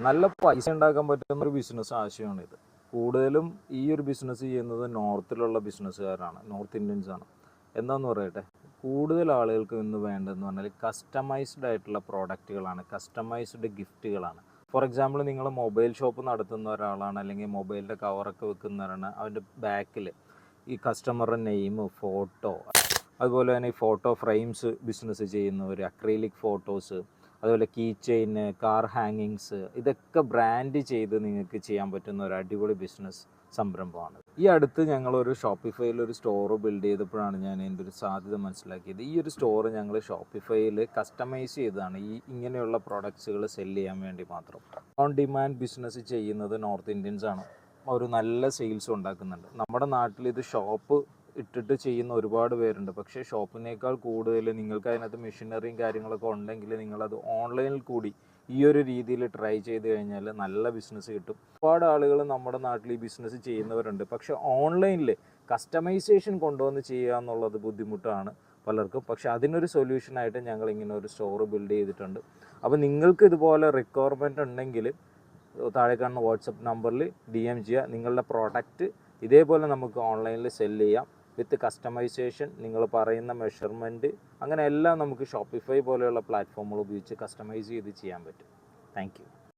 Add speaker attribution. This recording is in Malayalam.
Speaker 1: നല്ല പൈസ ഉണ്ടാക്കാൻ പറ്റുന്ന ഒരു ബിസിനസ് ആശയമാണിത്. കൂടുതലും ഈ ഒരു ബിസിനസ് ചെയ്യുന്നത് നോർത്തിലുള്ള ബിസിനസ്സുകാരാണ്, നോർത്ത് ഇന്ത്യൻസ് ആണ്. എന്താണെന്ന് പറയട്ടെ, കൂടുതൽ ആളുകൾക്ക് ഇന്ന് വേണ്ടതെന്ന് പറഞ്ഞാൽ കസ്റ്റമൈസ്ഡ് ആയിട്ടുള്ള പ്രോഡക്റ്റുകളാണ്, കസ്റ്റമൈസ്ഡ് ഗിഫ്റ്റുകളാണ്. ഫോർ എക്സാമ്പിൾ, നിങ്ങൾ മൊബൈൽ ഷോപ്പ് നടത്തുന്ന ഒരാളാണ്, അല്ലെങ്കിൽ മൊബൈലിൻ്റെ കവറൊക്കെ വെക്കുന്നവരാണ്. അവൻ്റെ ബാക്കിൽ ഈ കസ്റ്റമറുടെ നെയിം, ഫോട്ടോ, അതുപോലെ തന്നെ ഈ ഫോട്ടോ ഫ്രെയിംസ് ബിസിനസ് ചെയ്യുന്നവർ, അക്രിലിക് ഫോട്ടോസ്, അതുപോലെ കീ ചെയിന്, കാർ ഹാങ്ങിങ്സ്, ഇതൊക്കെ ബ്രാൻഡ് ചെയ്ത് നിങ്ങൾക്ക് ചെയ്യാൻ പറ്റുന്ന ഒരു അടിപൊളി ബിസിനസ് സംരംഭമാണ്. ഈ അടുത്ത് ഞങ്ങളൊരു ഷോപ്പിഫൈയിൽ ഒരു സ്റ്റോർ ബിൽഡ് ചെയ്തപ്പോഴാണ് ഞാൻ ഇതിൻ്റെ ഒരു സാധ്യത മനസ്സിലാക്കിയത്. ഈ ഒരു സ്റ്റോർ ഞങ്ങൾ ഷോപ്പിഫൈയിൽ കസ്റ്റമൈസ് ചെയ്തതാണ്, ഇങ്ങനെയുള്ള പ്രോഡക്ട്സുകൾ സെല്ല് ചെയ്യാൻ വേണ്ടി മാത്രം. ഓൺ ഡിമാൻഡ് ബിസിനസ് ചെയ്യുന്നത് നോർത്ത് ഇന്ത്യൻസ് ആണ്. ഒരു നല്ല സെയിൽസ് ഉണ്ടാക്കുന്നുണ്ട്. നമ്മുടെ നാട്ടിൽ ഇത് ഷോപ്പ് ഇട്ടിട്ട് ചെയ്യുന്ന ഒരുപാട് പേരുണ്ട്. പക്ഷേ ഷോപ്പിനേക്കാൾ കൂടുതൽ നിങ്ങൾക്ക് അതിനകത്ത് മെഷീനറിയും കാര്യങ്ങളൊക്കെ ഉണ്ടെങ്കിൽ നിങ്ങളത് ഓൺലൈനിൽ കൂടി ഈ ഒരു രീതിയിൽ ട്രൈ ചെയ്ത് കഴിഞ്ഞാൽ നല്ല ബിസിനസ് കിട്ടും. ഒരുപാട് ആളുകൾ നമ്മുടെ നാട്ടിൽ ഈ ബിസിനസ് ചെയ്യുന്നവരുണ്ട്. പക്ഷേ ഓൺലൈനിൽ കസ്റ്റമൈസേഷൻ കൊണ്ടുവന്ന് ചെയ്യുക എന്നുള്ളത് ബുദ്ധിമുട്ടാണ് പലർക്കും. പക്ഷേ അതിനൊരു സൊല്യൂഷനായിട്ട് ഞങ്ങൾ ഇങ്ങനെ ഒരു സ്റ്റോർ ബിൽഡ് ചെയ്തിട്ടുണ്ട്. അപ്പോൾ നിങ്ങൾക്ക് ഇതുപോലെ റിക്വയർമെൻറ്റ് ഉണ്ടെങ്കിൽ താഴെ കാണുന്ന വാട്സപ്പ് നമ്പറിൽ DM ചെയ്യുക. നിങ്ങളുടെ പ്രോഡക്റ്റ് ഇതേപോലെ നമുക്ക് ഓൺലൈനിൽ സെല്ല് ചെയ്യാം വിത്ത് കസ്റ്റമൈസേഷൻ. നിങ്ങൾ പറയുന്ന മെഷർമെൻറ്റ്, അങ്ങനെ എല്ലാം നമുക്ക് ഷോപ്പിഫൈ പോലെയുള്ള പ്ലാറ്റ്ഫോമുകൾ ഉപയോഗിച്ച് കസ്റ്റമൈസ് ചെയ്ത് ചെയ്യാൻ പറ്റും. Thank you.